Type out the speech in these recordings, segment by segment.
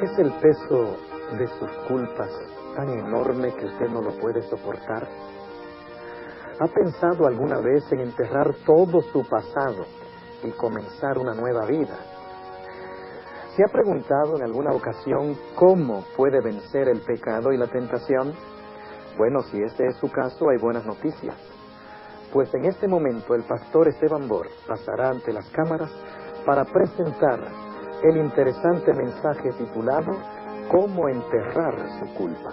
¿Es el peso de sus culpas tan enorme que usted no lo puede soportar? ¿Ha pensado alguna vez en enterrar todo su pasado y comenzar una nueva vida? ¿Se ha preguntado en alguna ocasión cómo puede vencer el pecado y la tentación? Bueno, si este es su caso, hay buenas noticias. Pues en este momento el pastor Esteban Bor pasará ante las cámaras para presentar el interesante mensaje titulado ¿Cómo enterrar su culpa?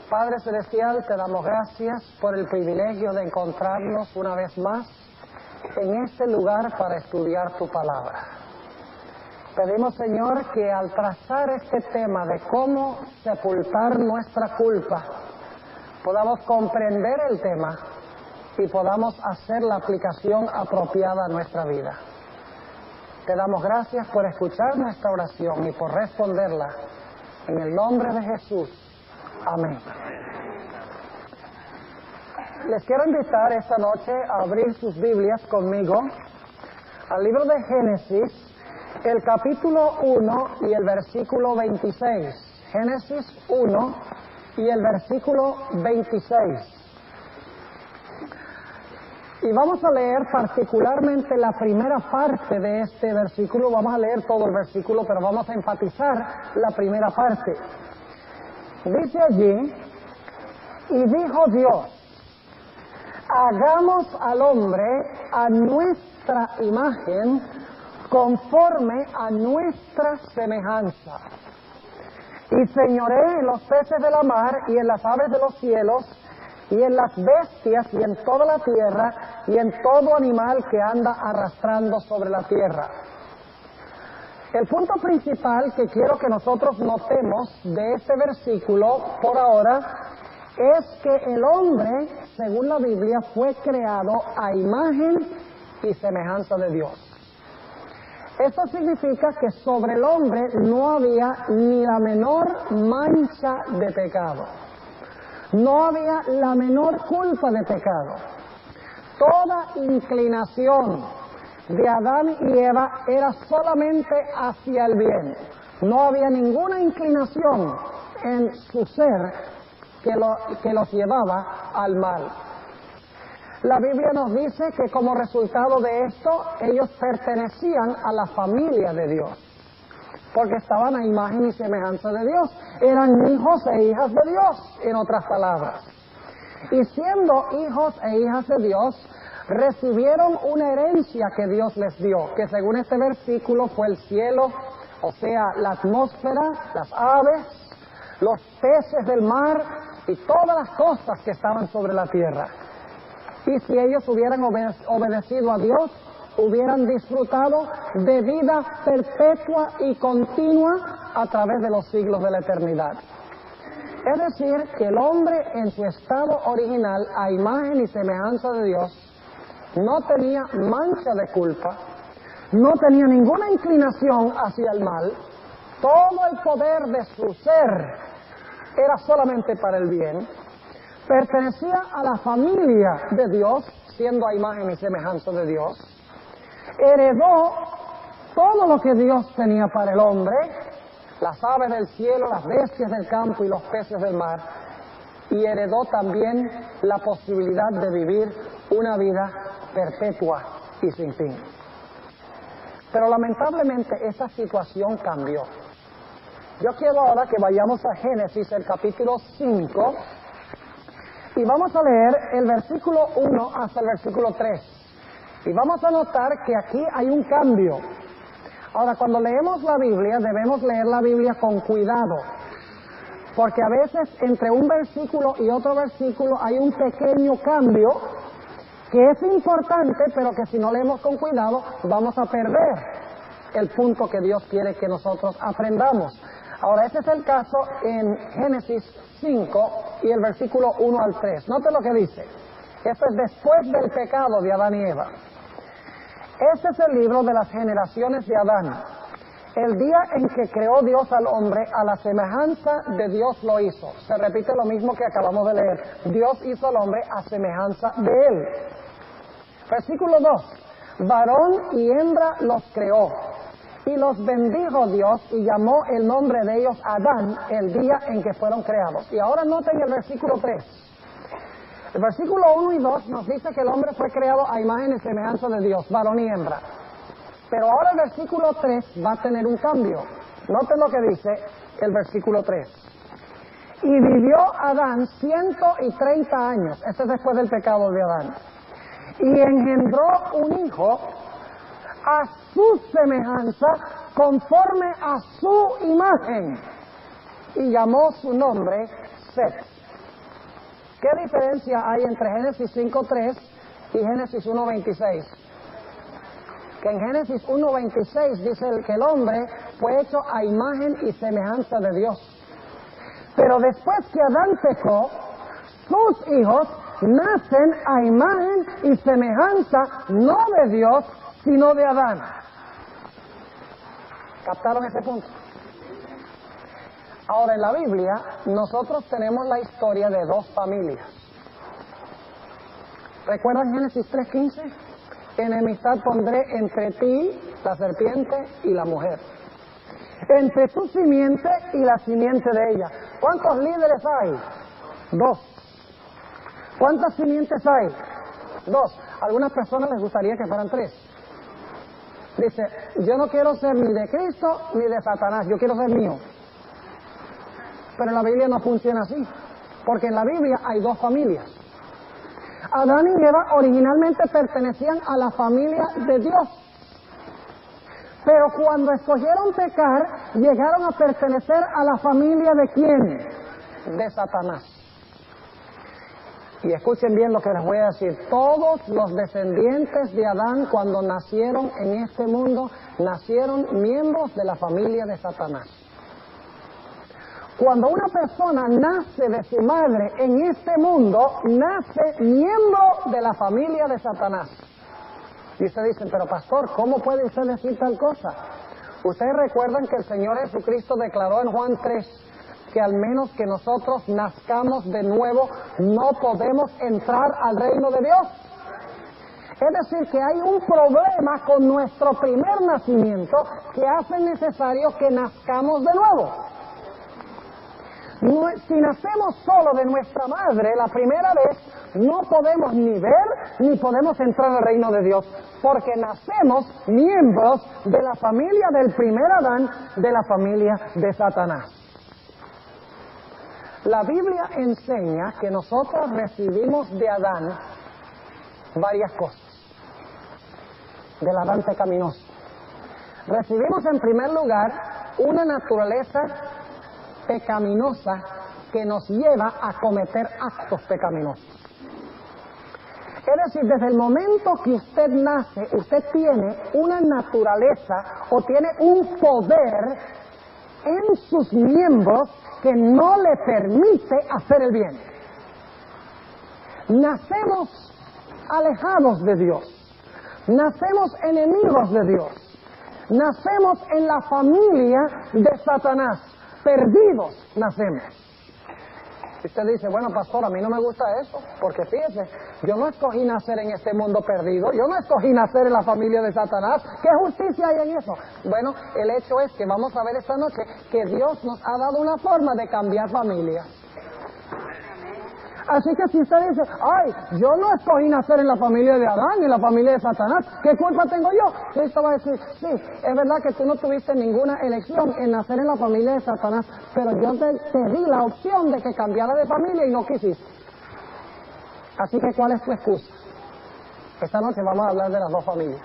Padre Celestial, te damos gracias por el privilegio de encontrarnos una vez más en este lugar para estudiar tu palabra. Pedimos, Señor, que al trazar este tema de cómo sepultar nuestra culpa, podamos comprender el tema y podamos hacer la aplicación apropiada a nuestra vida. Te damos gracias por escuchar nuestra oración y por responderla. En el nombre de Jesús. Amén. Les quiero invitar esta noche a abrir sus Biblias conmigo al libro de Génesis, el capítulo 1 y el versículo 26. Génesis 1 y el versículo 26. Y vamos a leer particularmente la primera parte de este versículo. Vamos a leer todo el versículo, pero vamos a enfatizar la primera parte. Dice allí, y dijo Dios, hagamos al hombre a nuestra imagen, conforme a nuestra semejanza. Y señoree en los peces de la mar y en las aves de los cielos, y en las bestias y en toda la tierra, y en todo animal que anda arrastrando sobre la tierra. El punto principal que quiero que nosotros notemos de este versículo por ahora es que el hombre, según la Biblia, fue creado a imagen y semejanza de Dios. Esto significa que sobre el hombre no había ni la menor mancha de pecado. No había la menor culpa de pecado. Toda inclinación de Adán y Eva era solamente hacia el bien. No había ninguna inclinación en su ser que los llevaba al mal. La Biblia nos dice que como resultado de esto, ellos pertenecían a la familia de Dios, porque estaban a imagen y semejanza de Dios. Eran hijos e hijas de Dios, en otras palabras. Y siendo hijos e hijas de Dios, recibieron una herencia que Dios les dio, que según este versículo fue el cielo, o sea, la atmósfera, las aves, los peces del mar y todas las cosas que estaban sobre la tierra. Y si ellos hubieran obedecido a Dios, hubieran disfrutado de vida perpetua y continua a través de los siglos de la eternidad. Es decir, que el hombre en su estado original, a imagen y semejanza de Dios, no tenía mancha de culpa, no tenía ninguna inclinación hacia el mal. Todo el poder de su ser era solamente para el bien. Pertenecía a la familia de Dios, siendo a imagen y semejanza de Dios. Heredó todo lo que Dios tenía para el hombre, las aves del cielo, las bestias del campo y los peces del mar, y heredó también la posibilidad de vivir una vida perpetua y sin fin. Pero lamentablemente esa situación cambió. Yo quiero ahora que vayamos a Génesis, el capítulo 5, y vamos a leer el versículo 1 hasta el versículo 3. Y vamos a notar que aquí hay un cambio. Ahora, cuando leemos la Biblia, debemos leer la Biblia con cuidado, porque a veces entre un versículo y otro versículo hay un pequeño cambio que es importante, pero que si no leemos con cuidado vamos a perder el punto que Dios quiere que nosotros aprendamos. Ahora, este es el caso en Génesis 5 y el versículo 1 al 3. Note lo que dice. Esto es después del pecado de Adán y Eva. Este es el libro de las generaciones de Adán. El día en que creó Dios al hombre, a la semejanza de Dios lo hizo. Se repite lo mismo que acabamos de leer. Dios hizo al hombre a semejanza de él. Versículo 2. varón y hembra los creó. Y los bendijo Dios y llamó el nombre de ellos Adán el día en que fueron creados. Y ahora noten el versículo 3. El versículo 1 y 2 nos dice que el hombre fue creado a imagen y semejanza de Dios, varón y hembra. Pero ahora el versículo 3 va a tener un cambio. Noten lo que dice el versículo 3. Y vivió Adán 130 años. Este es después del pecado de Adán. Y engendró un hijo a su semejanza, conforme a su imagen, y llamó su nombre Set. ¿Qué diferencia hay entre Génesis 5:3 y Génesis 1:26? Que en Génesis 1:26 dice que el hombre fue hecho a imagen y semejanza de Dios. Pero después que Adán pecó, sus hijos nacen a imagen y semejanza no de Dios, sino de Adán. ¿Captaron ese punto? Ahora, en la Biblia, nosotros tenemos la historia de dos familias. ¿Recuerdan Génesis 3:15? Enemistad pondré entre ti, la serpiente, y la mujer. Entre tu simiente y la simiente de ella. ¿Cuántos líderes hay? 2. ¿Cuántas simientes hay? 2. A algunas personas les gustaría que fueran 3. Dice, yo no quiero ser ni de Cristo ni de Satanás, yo quiero ser mío. Pero en la Biblia no funciona así, porque en la Biblia hay dos familias. Adán y Eva originalmente pertenecían a la familia de Dios. Pero cuando escogieron pecar, llegaron a pertenecer a la familia de ¿quién? De Satanás. Y escuchen bien lo que les voy a decir. Todos los descendientes de Adán, cuando nacieron en este mundo, nacieron miembros de la familia de Satanás. Cuando una persona nace de su madre en este mundo, nace miembro de la familia de Satanás. Y ustedes dicen, pero pastor, ¿cómo puede usted decir tal cosa? Ustedes recuerdan que el Señor Jesucristo declaró en Juan 3 que al menos que nosotros nazcamos de nuevo, no podemos entrar al reino de Dios. Es decir, que hay un problema con nuestro primer nacimiento que hace necesario que nazcamos de nuevo. Si nacemos solo de nuestra madre la primera vez, no podemos ni ver ni podemos entrar al reino de Dios, porque nacemos miembros de la familia del primer Adán, de la familia de Satanás. La Biblia enseña que nosotros recibimos de Adán varias cosas, del Adán pecaminoso. Recibimos en primer lugar una naturaleza pecaminosa que nos lleva a cometer actos pecaminosos. Es decir, desde el momento que usted nace, usted tiene una naturaleza o tiene un poder en sus miembros que no le permite hacer el bien. Nacemos alejados de Dios, nacemos enemigos de Dios, nacemos en la familia de Satanás. Perdidos nacemos. Y usted dice, bueno pastor, a mí no me gusta eso, porque fíjese, yo no escogí nacer en este mundo perdido, yo no escogí nacer en la familia de Satanás. ¿Qué justicia hay en eso? Bueno, el hecho es que vamos a ver esta noche que Dios nos ha dado una forma de cambiar familia. Así que si usted dice, ay, yo no escogí nacer en la familia de Adán, en la familia de Satanás, ¿qué culpa tengo yo? Cristo va a decir, sí, es verdad que tú no tuviste ninguna elección en nacer en la familia de Satanás, pero yo te di la opción de que cambiara de familia y no quisiste. Así que, ¿cuál es tu excusa? Esta noche vamos a hablar de las dos familias.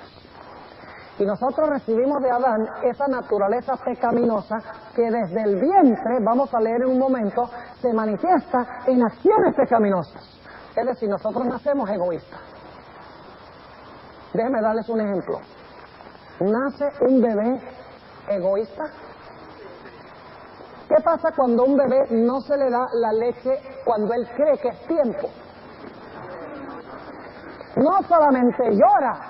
Y nosotros recibimos de Adán esa naturaleza pecaminosa que desde el vientre, vamos a leer en un momento, se manifiesta en acciones pecaminosas. Es decir, nosotros nacemos egoístas. Déjenme darles un ejemplo. ¿Nace un bebé egoísta? ¿Qué pasa cuando a un bebé no se le da la leche cuando él cree que es tiempo? No solamente llora,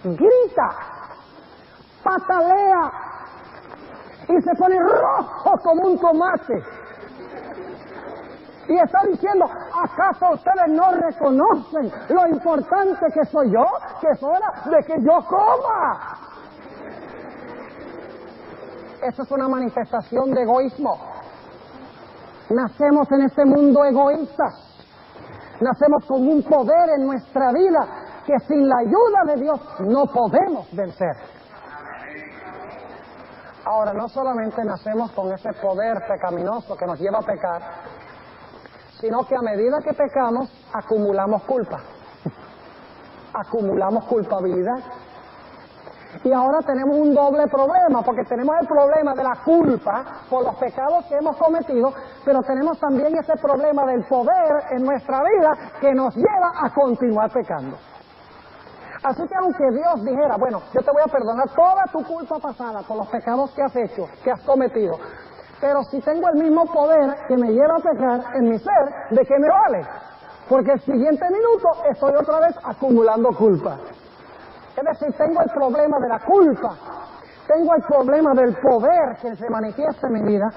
grita, patalea y se pone rojo como un tomate. Y está diciendo, ¿acaso ustedes no reconocen lo importante que soy yo? Que es hora de que yo coma. Eso es una manifestación de egoísmo. Nacemos en este mundo egoístas. Nacemos con un poder en nuestra vida que sin la ayuda de Dios no podemos vencer. Ahora, no solamente nacemos con ese poder pecaminoso que nos lleva a pecar, sino que a medida que pecamos, acumulamos culpa. Acumulamos culpabilidad. Y ahora tenemos un doble problema, porque tenemos el problema de la culpa por los pecados que hemos cometido, pero tenemos también ese problema del poder en nuestra vida que nos lleva a continuar pecando. Así que aunque Dios dijera, bueno, yo te voy a perdonar toda tu culpa pasada por los pecados que has hecho, que has cometido, pero si tengo el mismo poder que me lleva a pecar en mi ser, ¿de qué me vale? Porque el siguiente minuto estoy otra vez acumulando culpa. Es decir, tengo el problema de la culpa, tengo el problema del poder que se manifiesta en mi vida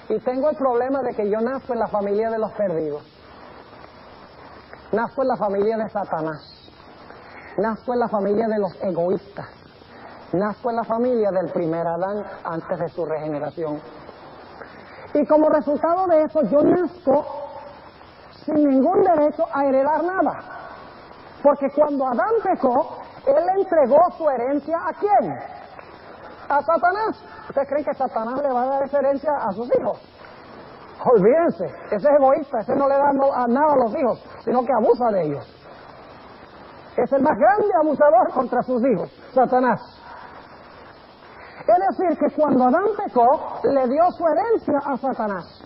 y tengo el problema de que yo nazco en la familia de los perdidos. Nazco en la familia de Satanás. Nazco en la familia de los egoístas. Nazco en la familia del primer Adán antes de su regeneración. Y como resultado de eso, yo nazco sin ningún derecho a heredar nada. Porque cuando Adán pecó, él le entregó su herencia ¿a quién? A Satanás. ¿Ustedes creen que Satanás le va a dar esa herencia a sus hijos? Olvídense, ese es egoísta, ese no le da nada a los hijos, sino que abusa de ellos. Es el más grande abusador contra sus hijos, Satanás. Es decir, que cuando Adán pecó, le dio su herencia a Satanás.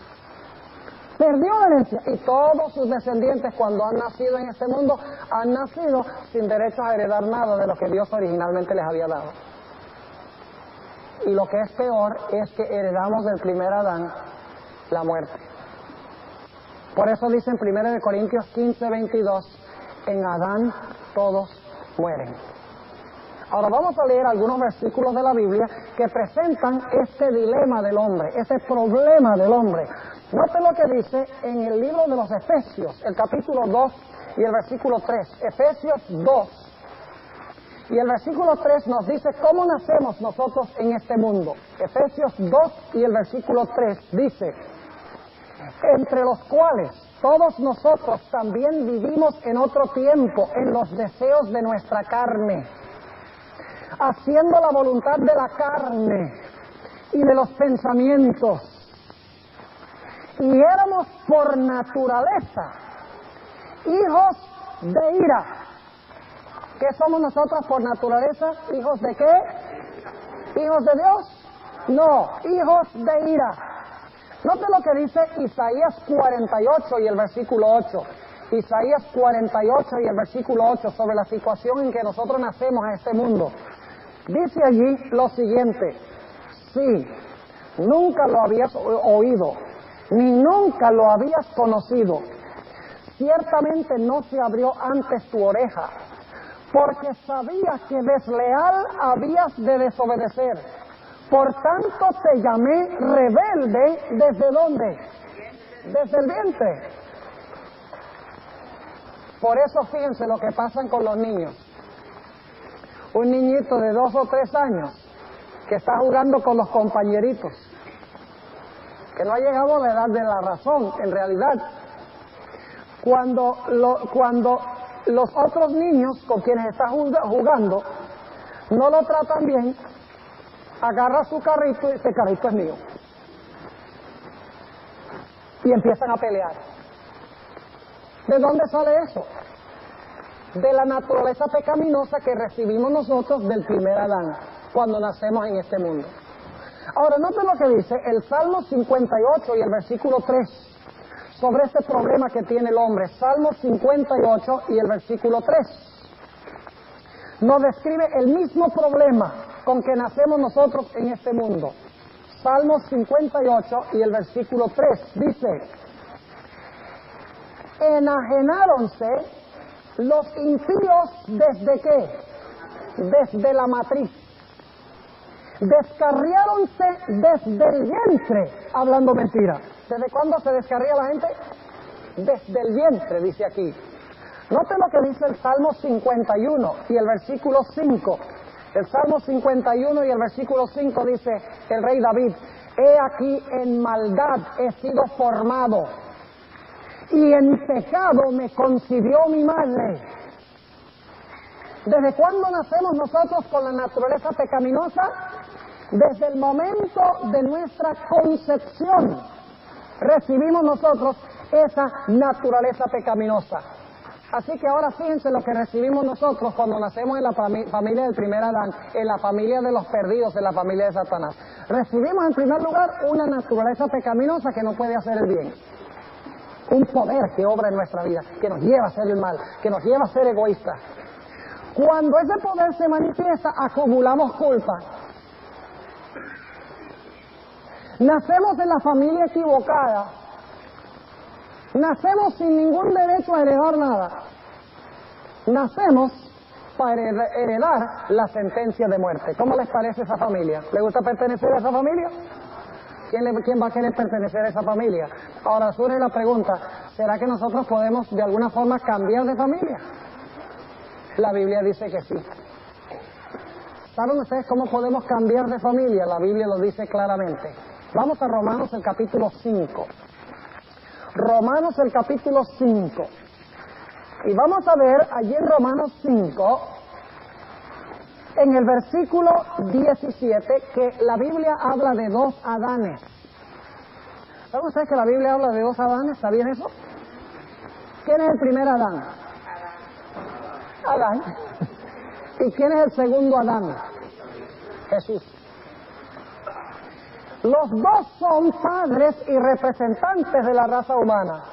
Perdió la herencia y todos sus descendientes cuando han nacido en este mundo han nacido sin derecho a heredar nada de lo que Dios originalmente les había dado. Y lo que es peor es que heredamos del primer Adán la muerte. Por eso dice en 1 Corintios 15:22, en Adán todos mueren. Ahora vamos a leer algunos versículos de la Biblia que presentan este dilema del hombre, este problema del hombre. Noten lo que dice en el libro de los Efesios, el capítulo 2 y el versículo 3. Efesios 2 y el versículo 3 nos dice cómo nacemos nosotros en este mundo. Efesios 2 y el versículo 3 dice, entre los cuales todos nosotros también vivimos en otro tiempo en los deseos de nuestra carne, haciendo la voluntad de la carne y de los pensamientos. Y éramos por naturaleza hijos de ira. ¿Qué somos nosotros por naturaleza? ¿Hijos de qué? ¿Hijos de Dios? No, hijos de ira. Note lo que dice Isaías 48 y el versículo 8. Isaías 48 y el versículo 8 sobre la situación en que nosotros nacemos en este mundo. Dice allí lo siguiente: sí, nunca lo habías oído, ni nunca lo habías conocido. Ciertamente no se abrió antes tu oreja, porque sabías que desleal habías de desobedecer. Por tanto te llamé rebelde, ¿desde dónde? Desde el vientre. Por eso fíjense lo que pasan con los niños. Un niñito de 2 o 3 años que está jugando con los compañeritos, que no ha llegado a la edad de la razón, en realidad. Cuando los otros niños con quienes está jugando no lo tratan bien, agarra su carrito y dice, carrito es mío. Y empiezan a pelear. ¿De dónde sale eso? De la naturaleza pecaminosa que recibimos nosotros del primer Adán, cuando nacemos en este mundo. Ahora, noten lo que dice el Salmo 58 y el versículo 3, sobre este problema que tiene el hombre. Salmo 58 y el versículo 3 nos describe el mismo problema con que nacemos nosotros en este mundo. Salmo 58 y el versículo 3 dice, enajenáronse los impíos ¿desde qué? Desde la matriz. Descarriáronse desde el vientre, hablando mentira. ¿Desde cuándo se descarría la gente? desde el vientre, dice aquí. Noten lo que dice el Salmo 51 y el versículo 5. El Salmo 51 y el versículo 5 dice el rey David: he aquí en maldad he sido formado, y en pecado me concibió mi madre. ¿Desde cuándo nacemos nosotros con la naturaleza pecaminosa? Desde el momento de nuestra concepción recibimos nosotros esa naturaleza pecaminosa. Así que ahora fíjense lo que recibimos nosotros cuando nacemos en la familia del primer Adán, en la familia de los perdidos, en la familia de Satanás. Recibimos en primer lugar una naturaleza pecaminosa que no puede hacer el bien. Un poder que obra en nuestra vida, que nos lleva a hacer el mal, que nos lleva a ser egoístas. Cuando ese poder se manifiesta, acumulamos culpa. Nacemos en la familia equivocada. Nacemos sin ningún derecho a heredar nada. Nacemos para heredar la sentencia de muerte. ¿Cómo les parece esa familia? ¿Le gusta pertenecer a esa familia? ¿Quién va a querer pertenecer a esa familia? Ahora surge la pregunta, ¿será que nosotros podemos de alguna forma cambiar de familia? La Biblia dice que sí. ¿Saben ustedes cómo podemos cambiar de familia? La Biblia lo dice claramente. Vamos a Romanos el capítulo 5. Romanos el capítulo 5. Y vamos a ver allí en Romanos 5, en el versículo 17, que la Biblia habla de dos Adanes. ¿Saben ustedes que la Biblia habla de dos Adanes? ¿Sabían eso? ¿Quién es el primer Adán? Adán. ¿Y quién es el segundo Adán? Jesús. Los dos son padres y representantes de la raza humana.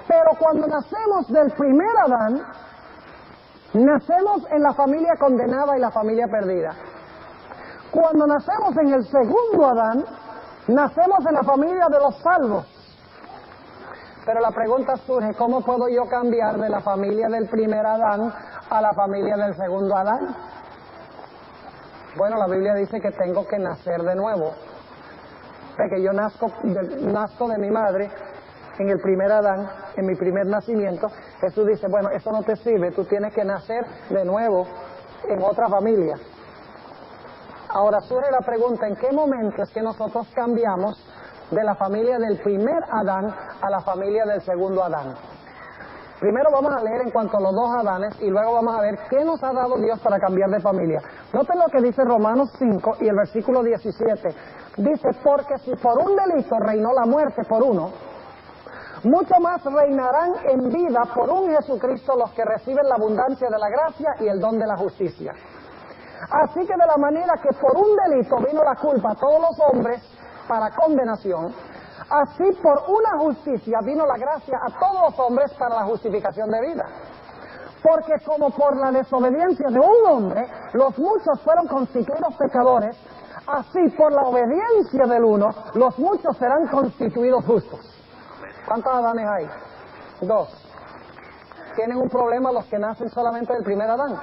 Pero cuando nacemos del primer Adán, nacemos en la familia condenada y la familia perdida. Cuando nacemos en el segundo Adán, nacemos en la familia de los salvos. Pero la pregunta surge, ¿cómo puedo yo cambiar de la familia del primer Adán a la familia del segundo Adán? Bueno, la Biblia dice que tengo que nacer de nuevo. De que yo nazco de mi madre en el primer Adán, en mi primer nacimiento. Jesús dice, bueno, eso no te sirve, tú tienes que nacer de nuevo en otra familia. Ahora surge la pregunta, ¿en qué momento es que nosotros cambiamos de la familia del primer Adán a la familia del segundo Adán? Primero vamos a leer en cuanto a los dos Adanes y luego vamos a ver qué nos ha dado Dios para cambiar de familia. Noten lo que dice Romanos 5 y el versículo 17. Dice, porque si por un delito reinó la muerte por uno, mucho más reinarán en vida por un Jesucristo los que reciben la abundancia de la gracia y el don de la justicia. Así que de la manera que por un delito vino la culpa a todos los hombres para condenación, así por una justicia vino la gracia a todos los hombres para la justificación de vida. Porque como por la desobediencia de un hombre los muchos fueron constituidos pecadores, así por la obediencia del uno los muchos serán constituidos justos. ¿Cuántos Adanes hay? Dos. ¿Tienen un problema los que nacen solamente del primer Adán?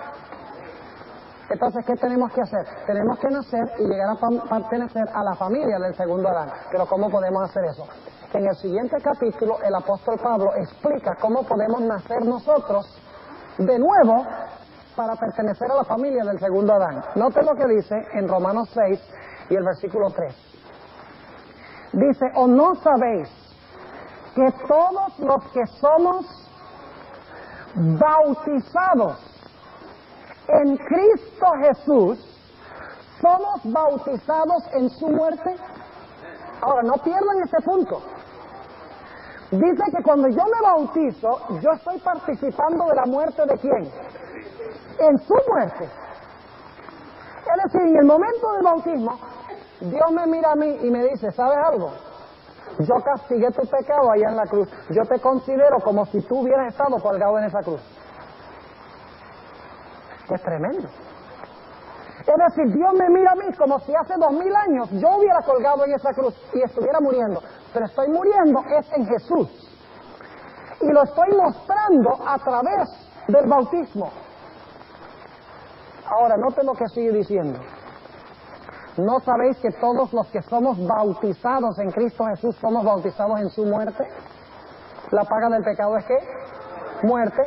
Entonces, ¿qué tenemos que hacer? Tenemos que nacer y llegar a pertenecer a la familia del segundo Adán. Pero ¿cómo podemos hacer eso? En el siguiente capítulo, el apóstol Pablo explica cómo podemos nacer nosotros de nuevo para pertenecer a la familia del segundo Adán. Noten lo que dice en Romanos 6 y el versículo 3. Dice, ¿o no sabéis que todos los que somos bautizados en Cristo Jesús, somos bautizados en su muerte? Ahora, no pierdan este punto. Dice que cuando yo me bautizo, yo estoy participando de la muerte de ¿quién? En su muerte. Es decir, en el momento del bautismo, Dios me mira a mí y me dice, ¿sabes algo? Yo castigué tu pecado allá en la cruz. Yo te considero como si tú hubieras estado colgado en esa cruz. Es tremendo. Es decir, Dios me mira a mí como si hace 2000 años yo hubiera colgado en esa cruz y estuviera muriendo. Pero estoy muriendo es en Jesús. Y lo estoy mostrando a través del bautismo. Ahora, noten lo que sigue diciendo. ¿No sabéis que todos los que somos bautizados en Cristo Jesús somos bautizados en su muerte? La paga del pecado es ¿qué? Muerte.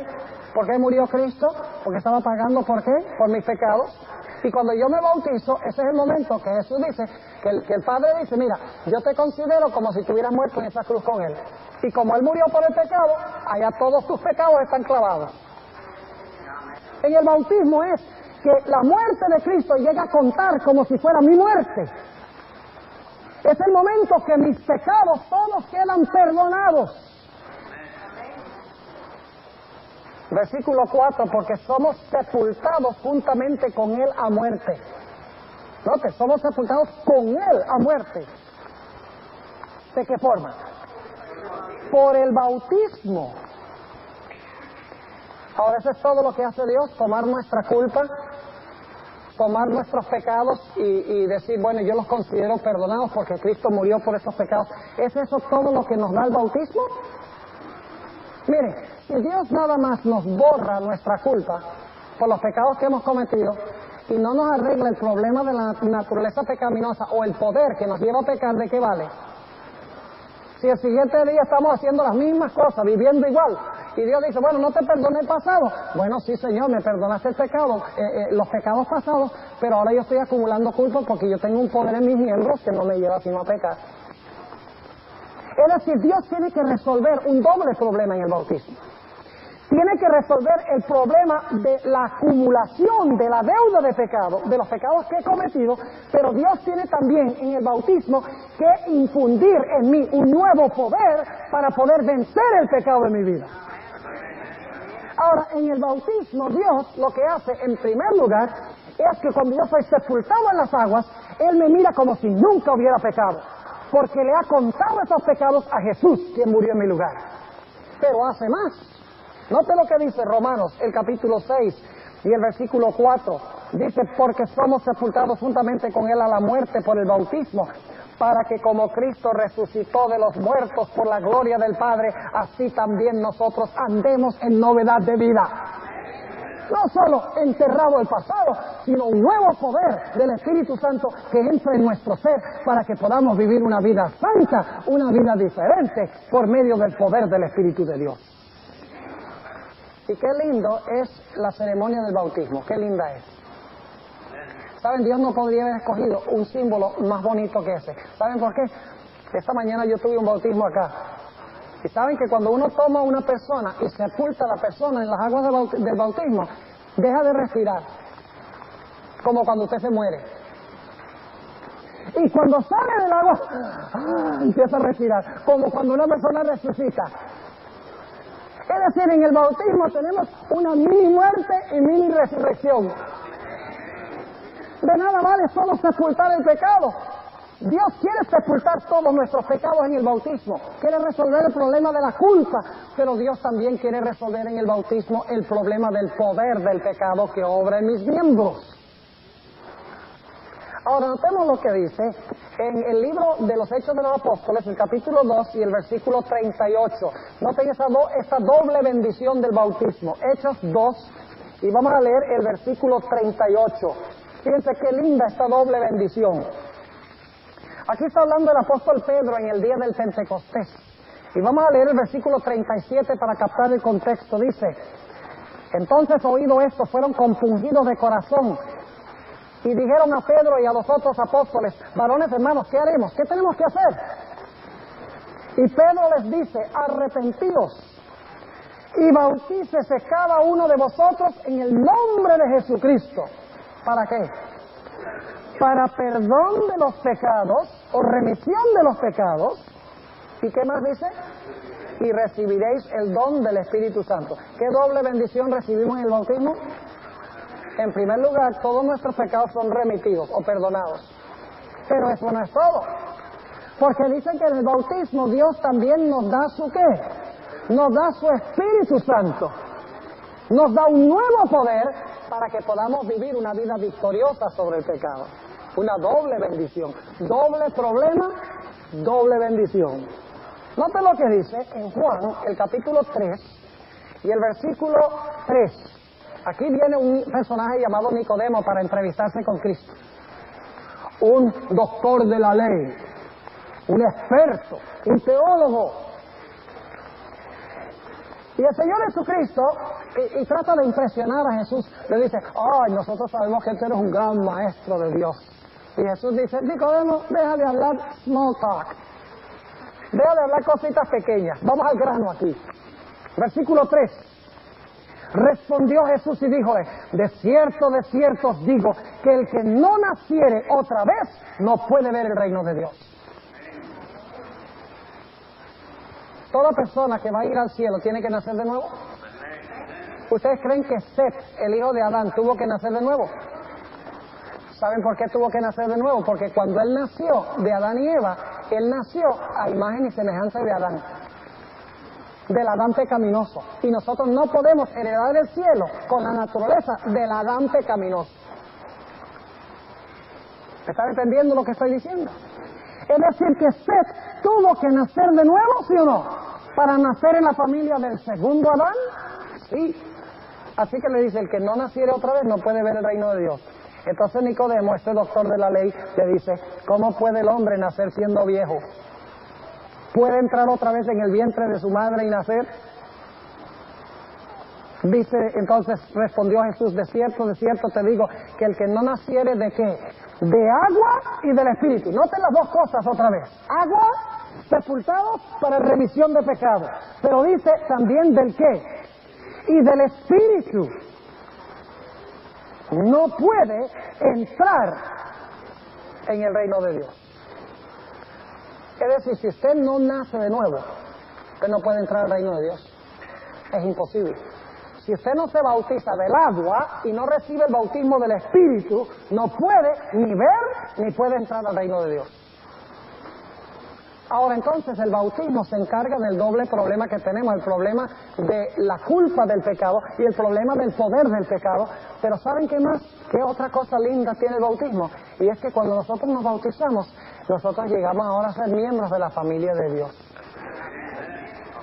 ¿Por qué murió Cristo? Porque estaba pagando, ¿por qué? Por mis pecados. Y cuando yo me bautizo, ese es el momento que Jesús dice, que el Padre dice, mira, yo te considero como si tú hubieras muerto en esa cruz con Él. Y como Él murió por el pecado, allá todos tus pecados están clavados. En el bautismo es que la muerte de Cristo llega a contar como si fuera mi muerte. Es el momento que mis pecados todos quedan perdonados. Versículo 4, porque somos sepultados juntamente con Él a muerte. Note, somos sepultados con Él a muerte. ¿De qué forma? Por el bautismo. Ahora eso es todo lo que hace Dios, tomar nuestra culpa, tomar nuestros pecados y decir, bueno, yo los considero perdonados porque Cristo murió por esos pecados. ¿Es eso todo lo que nos da el bautismo? Mire, si Dios nada más nos borra nuestra culpa por los pecados que hemos cometido y no nos arregla el problema de la naturaleza pecaminosa o el poder que nos lleva a pecar, ¿de qué vale? Si el siguiente día estamos haciendo las mismas cosas, viviendo igual, y Dios dice, bueno, no te perdoné el pasado. Bueno, sí, Señor, me perdonaste el pecado, los pecados pasados, pero ahora yo estoy acumulando culpa porque yo tengo un poder en mis miembros que no me lleva sino a pecar. Es decir, Dios tiene que resolver un doble problema en el bautismo. Tiene que resolver el problema de la acumulación de la deuda de pecado, de los pecados que he cometido, pero Dios tiene también en el bautismo que infundir en mí un nuevo poder para poder vencer el pecado de mi vida. Ahora, en el bautismo, Dios lo que hace en primer lugar es que cuando yo soy sepultado en las aguas, Él me mira como si nunca hubiera pecado, porque le ha contado esos pecados a Jesús, quien murió en mi lugar. Pero hace más. Note lo que dice Romanos, el capítulo 6 y el versículo 4. Dice, porque somos sepultados juntamente con Él a la muerte por el bautismo, para que como Cristo resucitó de los muertos por la gloria del Padre, así también nosotros andemos en novedad de vida. No solo enterrado el pasado, sino un nuevo poder del Espíritu Santo que entra en nuestro ser para que podamos vivir una vida santa, una vida diferente por medio del poder del Espíritu de Dios. Y qué lindo es la ceremonia del bautismo, qué linda es. ¿Saben? Dios no podría haber escogido un símbolo más bonito que ese. ¿Saben por qué? Esta mañana yo tuve un bautismo acá. Y saben que cuando uno toma a una persona y sepulta a la persona en las aguas del bautismo, deja de respirar, como cuando usted se muere. Y cuando sale del agua, empieza a respirar, como cuando una persona resucita. Es decir, en el bautismo tenemos una mini muerte y mini resurrección. De nada vale solo sepultar el pecado. Dios quiere sepultar todos nuestros pecados en el bautismo. Quiere resolver el problema de la culpa, pero Dios también quiere resolver en el bautismo el problema del poder del pecado que obra en mis miembros. Ahora notemos lo que dice en el libro de los Hechos de los Apóstoles, el capítulo 2 y el versículo 38. Noten esa doble bendición del bautismo. Hechos 2, y vamos a leer el versículo 38. Fíjense qué linda esta doble bendición. Aquí está hablando el apóstol Pedro en el día del Pentecostés. Y vamos a leer el versículo 37 para captar el contexto. Dice, entonces oído esto, fueron compungidos de corazón y dijeron a Pedro y a los otros apóstoles, varones hermanos, ¿qué haremos? ¿Qué tenemos que hacer? Y Pedro les dice, arrepentíos y bautícese cada uno de vosotros en el nombre de Jesucristo. ¿Para qué? Para perdón de los pecados o remisión de los pecados. ¿Y qué más dice? Y recibiréis el don del Espíritu Santo. ¿Qué doble bendición recibimos en el bautismo? En primer lugar, todos nuestros pecados son remitidos o perdonados. Pero eso no es todo. Porque dicen que en el bautismo Dios también nos da su ¿qué? Nos da su Espíritu Santo. Nos da un nuevo poder para que podamos vivir una vida victoriosa sobre el pecado. Una doble bendición. Doble problema, doble bendición. Noten lo que dice en Juan, el capítulo 3 y el versículo 3. Aquí viene un personaje llamado Nicodemo para entrevistarse con Cristo. Un doctor de la ley, un experto, un teólogo. Y el Señor Jesucristo, y trata de impresionar a Jesús, le dice, ay, nosotros sabemos que tú eres un gran maestro de Dios. Y Jesús dice, Nicodemo, deja de hablar small talk. Deja de hablar cositas pequeñas. Vamos al grano aquí. Versículo 3. Respondió Jesús y díjole, de cierto os digo, que el que no naciere otra vez no puede ver el reino de Dios. Toda persona que va a ir al cielo tiene que nacer de nuevo. ¿Ustedes creen que Set, el hijo de Adán, tuvo que nacer de nuevo? ¿Saben por qué tuvo que nacer de nuevo? Porque cuando él nació de Adán y Eva, él nació a imagen y semejanza de Adán, del Adán pecaminoso. Y nosotros no podemos heredar el cielo con la naturaleza del Adán pecaminoso. ¿Me están entendiendo lo que estoy diciendo? Es decir, que Set tuvo que nacer de nuevo, ¿sí o no? Para nacer en la familia del segundo Adán, sí. Así que le dice, el que no naciere otra vez no puede ver el reino de Dios. Entonces Nicodemo, este doctor de la ley, le dice, ¿cómo puede el hombre nacer siendo viejo? ¿Puede entrar otra vez en el vientre de su madre y nacer? Dice, entonces respondió Jesús, de cierto te digo, que el que no naciere ¿de qué? De agua y del Espíritu. Noten las dos cosas otra vez. Agua, sepultados para remisión de pecados. Pero dice también del qué? Y del Espíritu. No puede entrar en el reino de Dios. Es decir, si usted no nace de nuevo, usted no puede entrar al reino de Dios. Es imposible. Si usted no se bautiza del agua y no recibe el bautismo del Espíritu, no puede ni ver ni puede entrar al reino de Dios. Ahora entonces el bautismo se encarga del doble problema que tenemos, el problema de la culpa del pecado y el problema del poder del pecado. Pero ¿saben qué más? ¿Qué otra cosa linda tiene el bautismo? Y es que cuando nosotros nos bautizamos, nosotros llegamos ahora a ser miembros de la familia de Dios.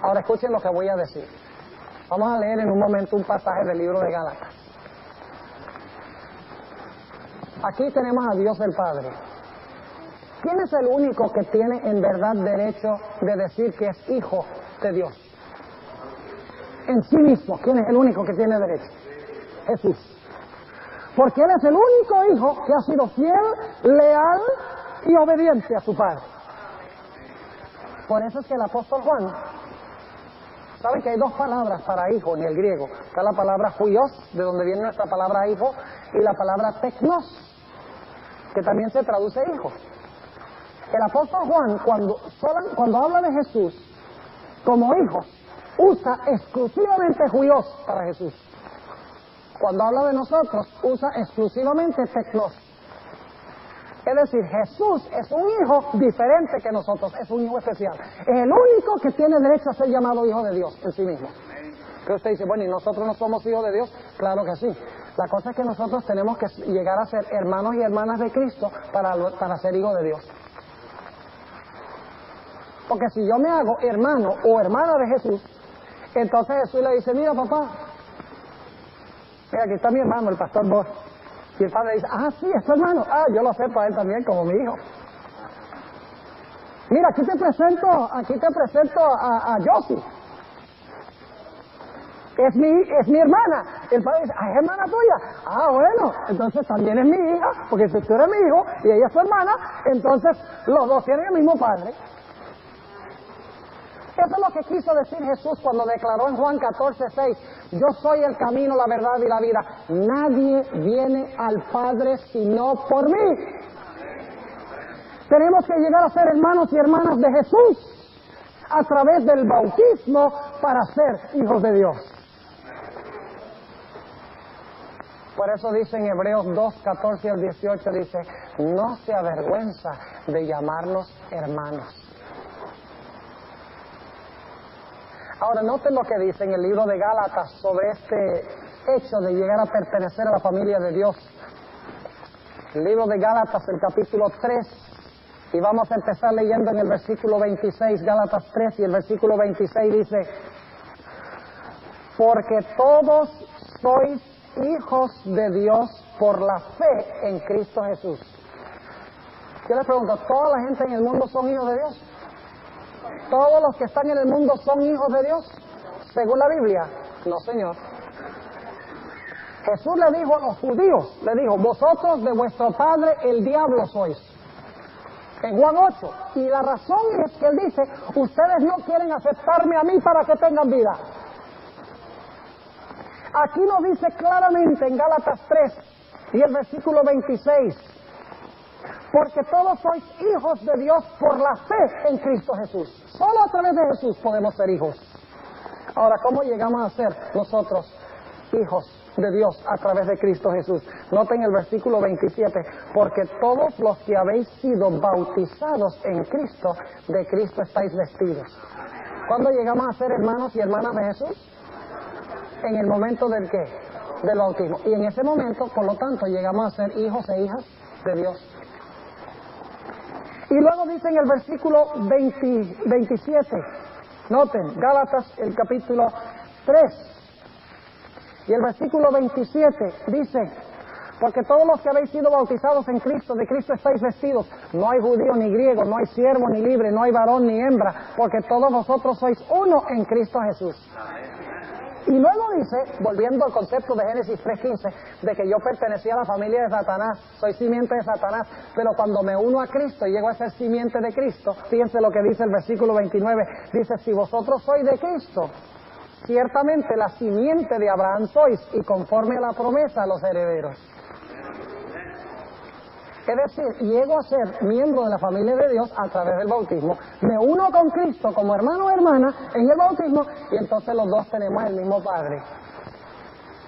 Ahora escuchen lo que voy a decir. Vamos a leer en un momento un pasaje del libro de Gálatas. Aquí tenemos a Dios el Padre. ¿Quién es el único que tiene en verdad derecho de decir que es hijo de Dios? En sí mismo, ¿quién es el único que tiene derecho? Jesús. Porque Él es el único hijo que ha sido fiel, leal y obediente a su Padre. Por eso es que el apóstol Juan, ¿saben que hay dos palabras para hijo en el griego? Está la palabra huios, de donde viene nuestra palabra hijo, y la palabra teknos, que también se traduce hijo. El apóstol Juan, cuando habla de Jesús como hijo, usa exclusivamente huios para Jesús. Cuando habla de nosotros, usa exclusivamente teknos. Es decir, Jesús es un hijo diferente que nosotros, es un hijo especial. Es el único que tiene derecho a ser llamado hijo de Dios en sí mismo. Que usted dice, bueno, ¿y nosotros no somos hijos de Dios? Claro que sí. La cosa es que nosotros tenemos que llegar a ser hermanos y hermanas de Cristo para ser hijos de Dios. Porque si yo me hago hermano o hermana de Jesús, entonces Jesús le dice, mira papá, mira aquí está mi hermano, el pastor Bosch. Y el padre dice, ah sí, es tu hermano, ah yo lo acepto a él también como mi hijo. Mira, aquí te presento a Josie. Es mi hermana. El padre dice, ah, es hermana tuya. Ah, bueno, entonces también es mi hija, porque si tú eres mi hijo y ella es tu hermana, entonces los dos tienen el mismo padre. Eso es lo que quiso decir Jesús cuando declaró en Juan 14:6, yo soy el camino, la verdad y la vida. Nadie viene al Padre sino por mí. Tenemos que llegar a ser hermanos y hermanas de Jesús a través del bautismo para ser hijos de Dios. Por eso dice en Hebreos 2:14-18, dice, no se avergüenza de llamarnos hermanos. Ahora, noten lo que dice en el libro de Gálatas sobre este hecho de llegar a pertenecer a la familia de Dios. El libro de Gálatas, el capítulo 3, y vamos a empezar leyendo en el versículo 26, Gálatas 3 y el versículo 26 dice, porque todos sois hijos de Dios por la fe en Cristo Jesús. Yo les pregunto, ¿toda la gente en el mundo son hijos de Dios? ¿Todos los que están en el mundo son hijos de Dios? según la Biblia? No, Señor. Jesús le dijo a los judíos, le dijo, vosotros de vuestro padre el diablo sois. En Juan 8. Y la razón es que él dice, ustedes no quieren aceptarme a mí para que tengan vida. Aquí lo dice claramente en Gálatas 3 y el versículo 26. Porque todos sois hijos de Dios por la fe en Cristo Jesús. Solo a través de Jesús podemos ser hijos. Ahora, ¿cómo llegamos a ser nosotros hijos de Dios a través de Cristo Jesús? Noten el versículo 27. Porque todos los que habéis sido bautizados en Cristo, de Cristo estáis vestidos. ¿Cuándo llegamos a ser hermanos y hermanas de Jesús? En el momento del ¿qué? Del bautismo. Y en ese momento, por lo tanto, llegamos a ser hijos e hijas de Dios. Y luego dice en el versículo 27, noten, Gálatas, el capítulo 3, y el versículo 27 dice, porque todos los que habéis sido bautizados en Cristo, de Cristo estáis vestidos. No hay judío ni griego, no hay siervo ni libre, no hay varón ni hembra, porque todos vosotros sois uno en Cristo Jesús. Y luego dice, volviendo al concepto de Génesis 3:15, de que yo pertenecía a la familia de Satanás, soy simiente de Satanás, pero cuando me uno a Cristo y llego a ser simiente de Cristo, fíjense lo que dice el versículo 29, dice, si vosotros sois de Cristo, ciertamente la simiente de Abraham sois, y conforme a la promesa los herederos. Es decir, llego a ser miembro de la familia de Dios a través del bautismo, me uno con Cristo como hermano o hermana en el bautismo, y entonces los dos tenemos el mismo Padre.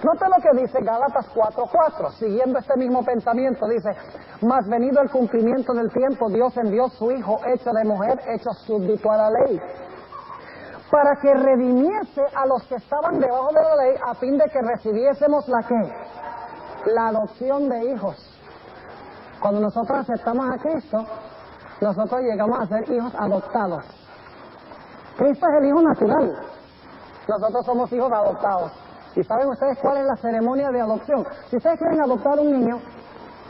Note lo que dice Gálatas 4:4, siguiendo este mismo pensamiento, dice, mas venido el cumplimiento del tiempo, Dios envió su Hijo, hecho de mujer, hecho súbdito a la ley, para que redimiese a los que estaban debajo de la ley, a fin de que recibiésemos la ¿qué? La adopción de hijos. Cuando nosotros aceptamos a Cristo, nosotros llegamos a ser hijos adoptados. Cristo es el hijo natural. Nosotros somos hijos adoptados. ¿Y saben ustedes cuál es la ceremonia de adopción? Si ustedes quieren adoptar un niño,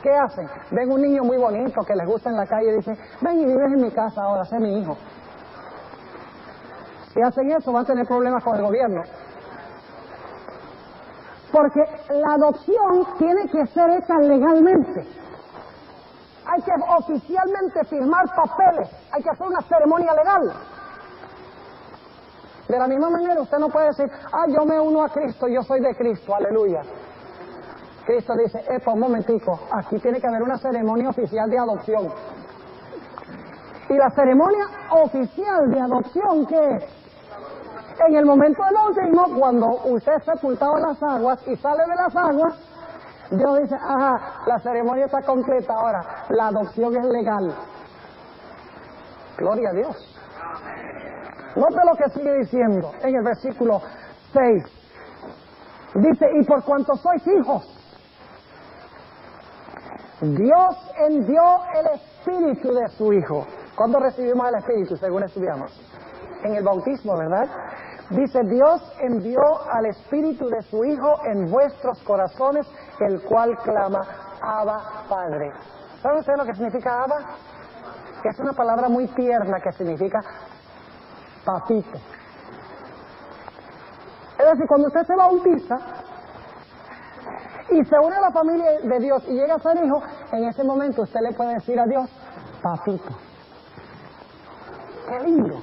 ¿qué hacen? Ven un niño muy bonito que les gusta en la calle y dicen, ven y vives en mi casa ahora, sé mi hijo. Si hacen eso, van a tener problemas con el gobierno. Porque la adopción tiene que ser hecha legalmente. Hay que oficialmente firmar papeles, hay que hacer una ceremonia legal. De la misma manera, usted no puede decir, yo me uno a Cristo, yo soy de Cristo, aleluya. Cristo dice, un momentico, aquí tiene que haber una ceremonia oficial de adopción. Y la ceremonia oficial de adopción, ¿qué es? En el momento del bautismo, cuando usted es sepultado en las aguas y sale de las aguas, Dios dice, la ceremonia está completa ahora, la adopción es legal. Gloria a Dios. Note lo que sigue diciendo en el versículo 6. Dice, y por cuanto sois hijos, Dios envió el Espíritu de su Hijo. ¿Cuándo recibimos el Espíritu, según estudiamos? En el bautismo, ¿verdad? Dice, Dios envió al Espíritu de su Hijo en vuestros corazones, el cual clama, Abba, Padre. ¿Saben ustedes lo que significa Abba? Que es una palabra muy tierna que significa papito. Es decir, cuando usted se bautiza y se une a la familia de Dios y llega a ser hijo, en ese momento usted le puede decir a Dios, papito. ¡Qué lindo!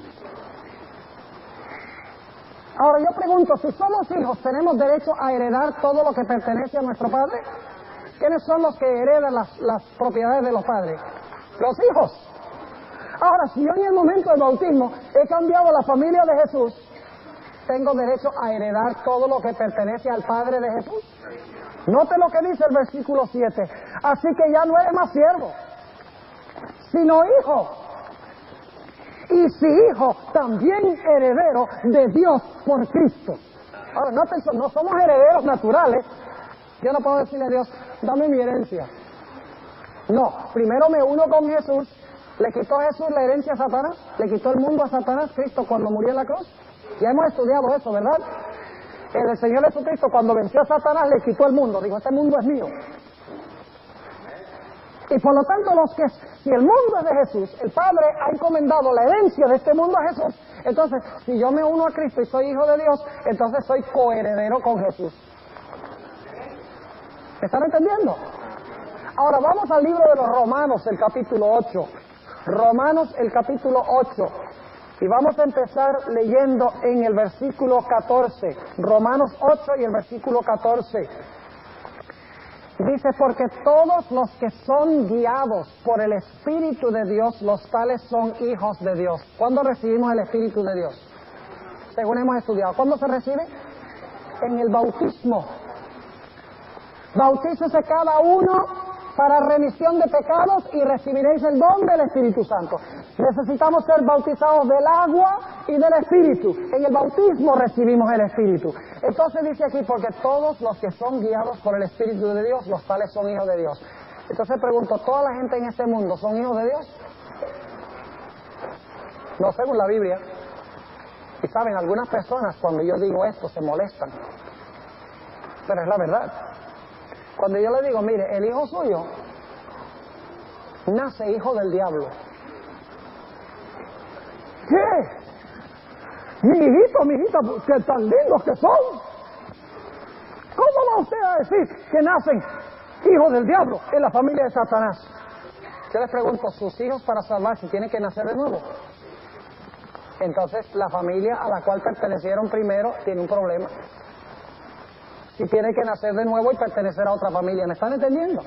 Ahora yo pregunto, si somos hijos, ¿tenemos derecho a heredar todo lo que pertenece a nuestro padre? ¿Quiénes son los que heredan las propiedades de los padres? Los hijos. Ahora, si yo en el momento del bautismo he cambiado la familia de Jesús, ¿tengo derecho a heredar todo lo que pertenece al Padre de Jesús? Note lo que dice el versículo 7. Así que ya no eres más siervo, sino hijo. Y si hijo, también heredero de Dios por Cristo. Ahora, no somos herederos naturales. Yo no puedo decirle a Dios, dame mi herencia. No, primero me uno con Jesús. ¿Le quitó Jesús la herencia a Satanás? ¿Le quitó el mundo a Satanás, Cristo, cuando murió en la cruz? Ya hemos estudiado eso, ¿verdad? El Señor Jesucristo, cuando venció a Satanás, le quitó el mundo. Dijo, este mundo es mío. Y por lo tanto, si el mundo es de Jesús, el Padre ha encomendado la herencia de este mundo a Jesús. Entonces, si yo me uno a Cristo y soy hijo de Dios, entonces soy coheredero con Jesús. ¿Me están entendiendo? Ahora vamos al libro de los Romanos, el capítulo 8. Romanos, el capítulo 8. Y vamos a empezar leyendo en el versículo 14. Romanos 8 y el versículo 14. Dice, porque todos los que son guiados por el Espíritu de Dios, los tales son hijos de Dios. ¿Cuándo recibimos el Espíritu de Dios? Según hemos estudiado. ¿Cuándo se recibe? En el bautismo. Bautícese cada uno para remisión de pecados y recibiréis el don del Espíritu Santo. Necesitamos ser bautizados del agua y del Espíritu. En el bautismo recibimos el Espíritu. Entonces dice aquí, porque todos los que son guiados por el Espíritu de Dios, los tales son hijos de Dios. Entonces pregunto, ¿toda la gente en este mundo son hijos de Dios? No, según la Biblia. Y saben, algunas personas cuando yo digo esto se molestan. Pero es la verdad. Cuando yo le digo, mire, el hijo suyo nace hijo del diablo. ¿Qué? Mi hijita, que tan lindos que son. ¿Cómo va usted a decir que nacen hijos del diablo en la familia de Satanás? Yo les pregunto, ¿sus hijos para salvarse tienen que nacer de nuevo? Entonces la familia a la cual pertenecieron primero tiene un problema. Y tiene que nacer de nuevo y pertenecer a otra familia. ¿Me están entendiendo?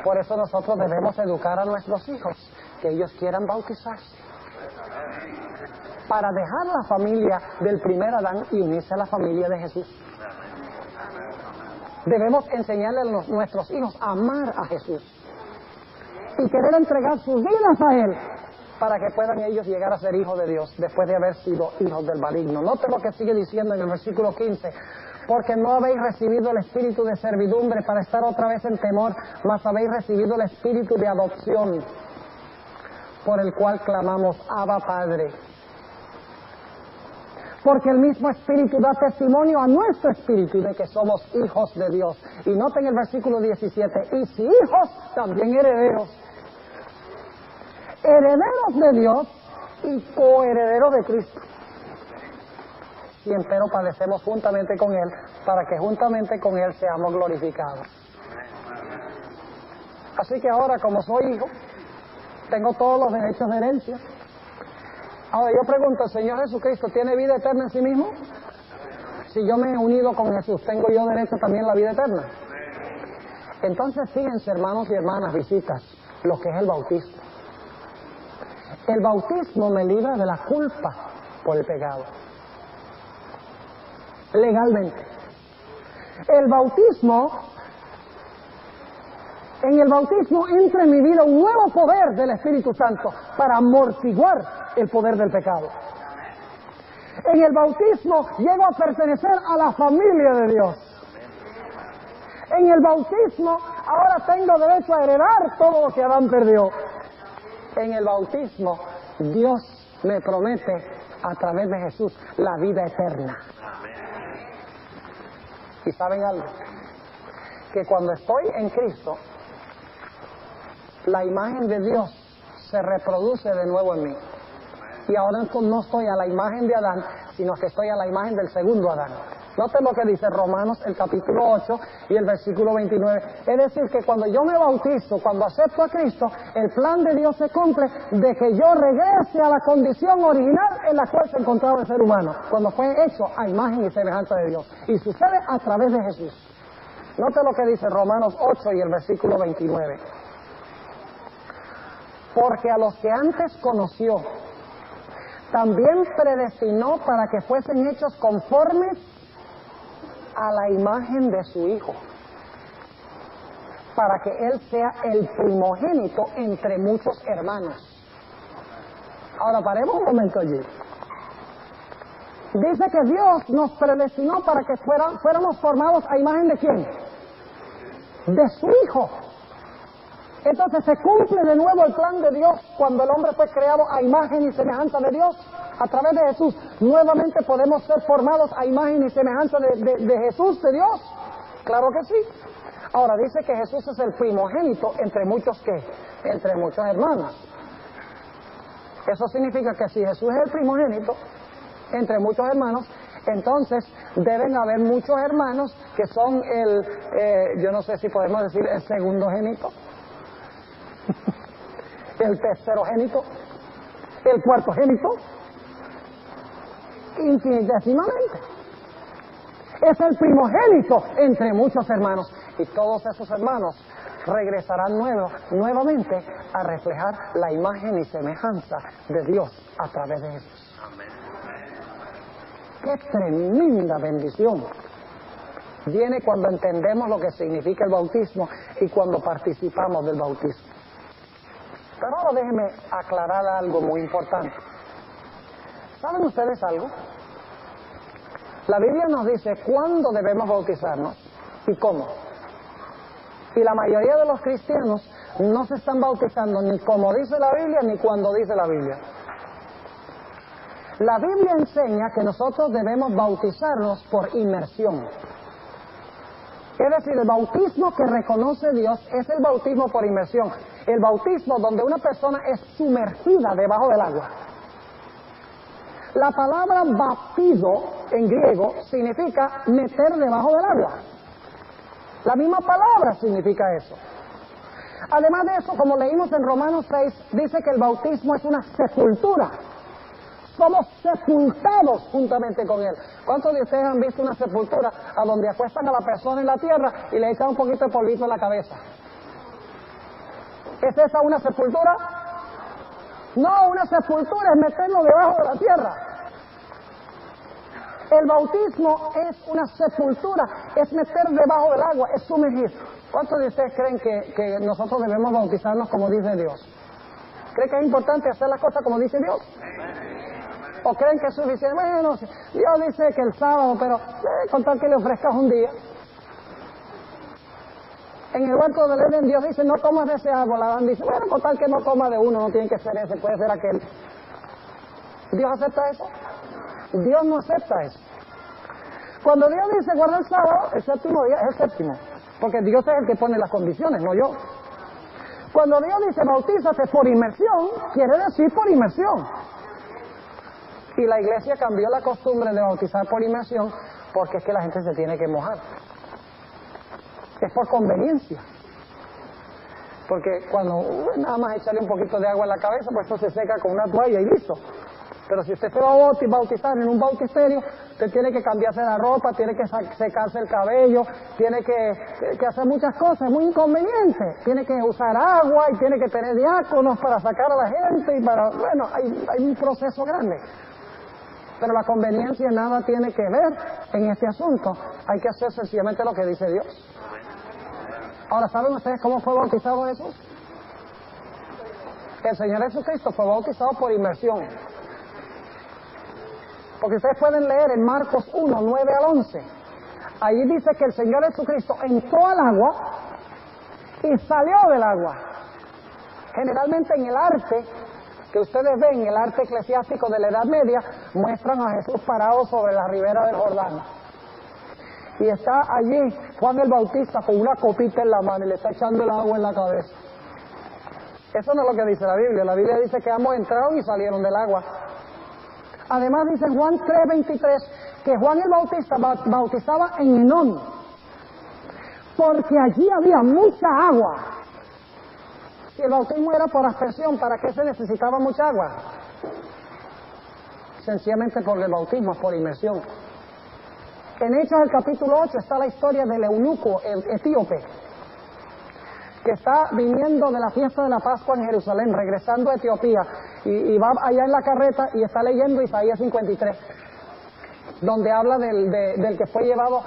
Por eso nosotros debemos educar a nuestros hijos, que ellos quieran bautizarse. Para dejar la familia del primer Adán y unirse a la familia de Jesús. Debemos enseñarle a nuestros hijos a amar a Jesús. Y querer entregar sus vidas a Él, para que puedan ellos llegar a ser hijos de Dios, después de haber sido hijos del maligno. Note lo que sigue diciendo en el versículo 15. Porque no habéis recibido el espíritu de servidumbre para estar otra vez en temor, mas habéis recibido el espíritu de adopción, por el cual clamamos, Abba Padre. Porque el mismo espíritu da testimonio a nuestro espíritu de que somos hijos de Dios. Y noten el versículo 17, y si hijos, también herederos. Herederos de Dios y coherederos de Cristo. Y empero padecemos juntamente con Él, para que juntamente con Él seamos glorificados. Así que ahora, como soy hijo, tengo todos los derechos de herencia. Ahora yo pregunto, ¿el Señor Jesucristo tiene vida eterna en sí mismo? Si yo me he unido con Jesús, ¿tengo yo derecho también a la vida eterna? Entonces fíjense, hermanos y hermanas, visitas, lo que es el bautismo. El bautismo me libra de la culpa por el pecado. Legalmente. En el bautismo entra en mi vida un nuevo poder del Espíritu Santo para amortiguar el poder del pecado. En el bautismo llego a pertenecer a la familia de Dios. En el bautismo ahora tengo derecho a heredar todo lo que Adán perdió. En el bautismo Dios me promete a través de Jesús la vida eterna. ¿Y saben algo? Que cuando estoy en Cristo, la imagen de Dios se reproduce de nuevo en mí. Y ahora no estoy a la imagen de Adán, sino que estoy a la imagen del segundo Adán. Noten lo que dice Romanos, el capítulo 8 y el versículo 29. Es decir, que cuando yo me bautizo, cuando acepto a Cristo, el plan de Dios se cumple de que yo regrese a la condición original en la cual se encontraba el ser humano, cuando fue hecho a imagen y semejanza de Dios. Y sucede a través de Jesús. Noten lo que dice Romanos 8 y el versículo 29. Porque a los que antes conoció, también predestinó para que fuesen hechos conformes a la imagen de su Hijo, para que Él sea el primogénito entre muchos hermanos. Ahora paremos un momento allí. Dice que Dios nos predestinó para que fuéramos formados a imagen de ¿quién? De su Hijo. Entonces se cumple de nuevo el plan de Dios cuando el hombre fue creado a imagen y semejanza de Dios. A través de Jesús nuevamente podemos ser formados a imagen y semejanza de Jesús, de Dios. Claro que sí. Ahora dice que Jesús es el primogénito entre muchos ¿qué? Entre muchos hermanos. Eso significa que si Jesús es el primogénito entre muchos hermanos, entonces deben haber muchos hermanos que son yo no sé si podemos decir el segundogénito, el tercerogénito, el cuartogénito, infinitesimamente. Es el primogénito entre muchos hermanos, y todos esos hermanos regresarán nuevamente a reflejar la imagen y semejanza de Dios a través de Jesús. ¡Qué tremenda bendición! Viene cuando entendemos lo que significa el bautismo y cuando participamos del bautismo. Pero ahora déjenme aclarar algo muy importante. ¿Saben ustedes algo? La Biblia nos dice cuándo debemos bautizarnos y cómo. Y la mayoría de los cristianos no se están bautizando ni como dice la Biblia ni cuando dice la Biblia. La Biblia enseña que nosotros debemos bautizarnos por inmersión. Es decir, el bautismo que reconoce Dios es el bautismo por inmersión. El bautismo donde una persona es sumergida debajo del agua. La palabra baptizo en griego significa meter debajo del agua. La misma palabra significa eso. Además de eso, como leímos en Romanos 6, dice que el bautismo es una sepultura. Somos sepultados juntamente con Él. ¿Cuántos de ustedes han visto una sepultura a donde acuestan a la persona en la tierra y le echan un poquito de polvito en la cabeza? ¿Es esa una sepultura? No, una sepultura es meterlo debajo de la tierra. El bautismo es una sepultura, es meter debajo del agua, es sumergir. ¿Cuántos de ustedes creen que nosotros debemos bautizarnos como dice Dios? ¿Creen que es importante hacer las cosas como dice Dios? ¿O creen que es suficiente? Bueno, Dios dice que el sábado, pero con tal que le ofrezcas un día. En el huerto del Edén Dios dice, no comas de ese árbol. Adán dice, bueno, con tal que no coma de uno, no tiene que ser ese, puede ser aquel. ¿Dios acepta eso? Dios no acepta eso. Cuando Dios dice guarda el sábado, el séptimo día es el séptimo, porque Dios es el que pone las condiciones, no yo. Cuando Dios dice bautízate por inmersión, quiere decir por inmersión. Y la iglesia cambió la costumbre de bautizar por inmersión porque es que la gente se tiene que mojar. Es por conveniencia. Porque cuando nada más echarle un poquito de agua en la cabeza, pues esto se seca con una toalla y listo. Pero si usted se va a bautizar en un bautisterio, usted tiene que cambiarse la ropa, tiene que secarse el cabello, tiene que hacer muchas cosas, es muy inconveniente. Tiene que usar agua y tiene que tener diáconos para sacar a la gente y para... Bueno, hay un proceso grande. Pero la conveniencia nada tiene que ver en este asunto. Hay que hacer sencillamente lo que dice Dios. Ahora, ¿saben ustedes cómo fue bautizado Jesús? El Señor Jesucristo fue bautizado por inmersión. Porque ustedes pueden leer en Marcos 1, 9 al 11. Allí dice que el Señor Jesucristo entró al agua y salió del agua. Generalmente en el arte que ustedes ven, el arte eclesiástico de la Edad Media, muestran a Jesús parado sobre la ribera del Jordán. Y está allí Juan el Bautista con una copita en la mano y le está echando el agua en la cabeza. Eso no es lo que dice la Biblia. La Biblia dice que ambos entraron y salieron del agua. Además dice Juan 3:23 que Juan el Bautista bautizaba en Enón, porque allí había mucha agua. Si el bautismo era por aspersión, ¿para qué se necesitaba mucha agua? Sencillamente porque el bautismo es por inmersión. En Hechos del capítulo 8 está la historia del eunuco etíope, que está viniendo de la fiesta de la Pascua en Jerusalén, regresando a Etiopía, y va allá en la carreta y está leyendo Isaías 53, donde habla del que fue llevado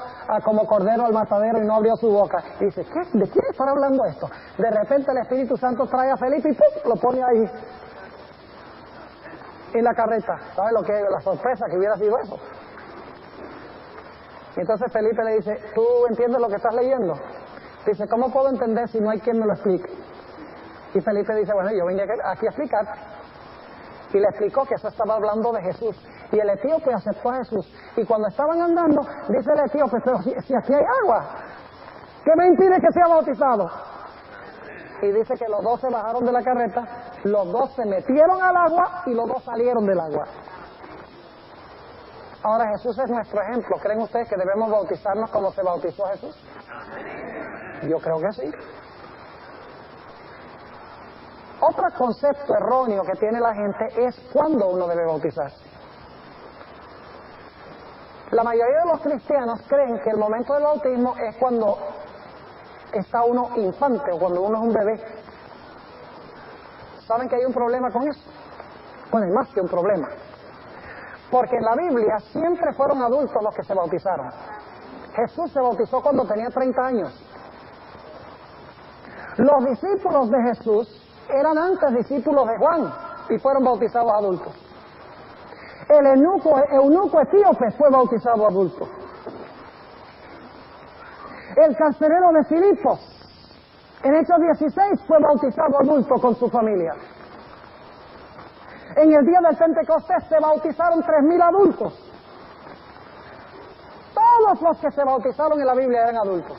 como cordero al matadero y no abrió su boca. Y dice, ¿de quién está hablando esto? De repente el Espíritu Santo trae a Felipe y ¡pum!, lo pone ahí, en la carreta. ¿Sabe lo que es la sorpresa que hubiera sido eso? Y entonces Felipe le dice, ¿tú entiendes lo que estás leyendo? Dice, ¿cómo puedo entender si no hay quien me lo explique? Y Felipe dice, bueno, yo vine aquí a explicar. Y le explicó que eso estaba hablando de Jesús. Y el etíope aceptó a Jesús. Y cuando estaban andando, dice el etíope, pero si aquí hay agua. ¿Qué me impide que sea bautizado? Y dice que los dos se bajaron de la carreta, los dos se metieron al agua y los dos salieron del agua. Ahora Jesús es nuestro ejemplo. ¿Creen ustedes que debemos bautizarnos como se bautizó Jesús? Yo creo que sí. Otro concepto erróneo que tiene la gente es cuándo uno debe bautizarse. La mayoría de los cristianos creen que el momento del bautismo es cuando está uno infante o cuando uno es un bebé. ¿Saben que hay un problema con eso? Bueno, hay más que un problema. Porque en la Biblia siempre fueron adultos los que se bautizaron. Jesús se bautizó cuando tenía 30 años. Los discípulos de Jesús eran antes discípulos de Juan y fueron bautizados adultos. El eunuco etíope fue bautizado adulto. El carcelero de Filipos, en Hechos 16, fue bautizado adulto con su familia. En el día del Pentecostés se bautizaron 3,000 adultos. Todos los que se bautizaron en la Biblia eran adultos.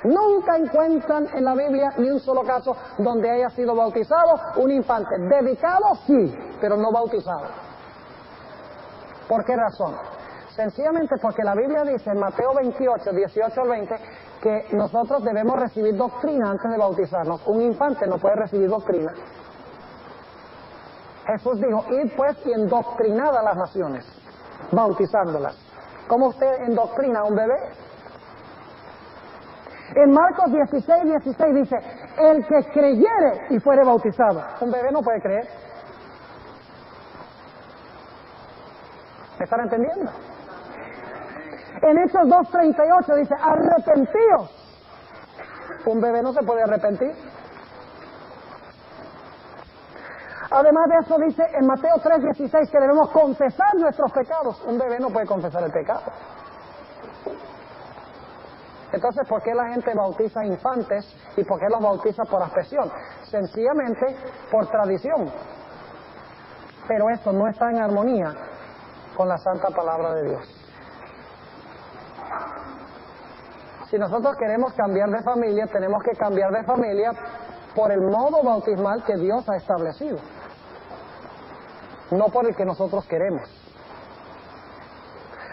Nunca encuentran en la Biblia ni un solo caso donde haya sido bautizado un infante. Dedicado sí, pero no bautizado. ¿Por qué razón? Sencillamente porque la Biblia dice en Mateo 28, 18 al 20, que nosotros debemos recibir doctrina antes de bautizarnos. Un infante no puede recibir doctrina. Jesús dijo, id pues y endoctrinad a las naciones, bautizándolas. ¿Cómo usted endoctrina a un bebé? En Marcos 16, 16 dice, el que creyere y fuere bautizado. Un bebé no puede creer. ¿Me están entendiendo? En Hechos 2:38 dice, arrepentíos. Un bebé no se puede arrepentir. Además de eso dice en Mateo 3:16 que debemos confesar nuestros pecados. Un bebé no puede confesar el pecado. Entonces, ¿por qué la gente bautiza infantes y por qué los bautiza por aspersión? Sencillamente por tradición. Pero esto no está en armonía con la santa palabra de Dios. Si nosotros queremos cambiar de familia, tenemos que cambiar de familia por el modo bautismal que Dios ha establecido, no por el que nosotros queremos.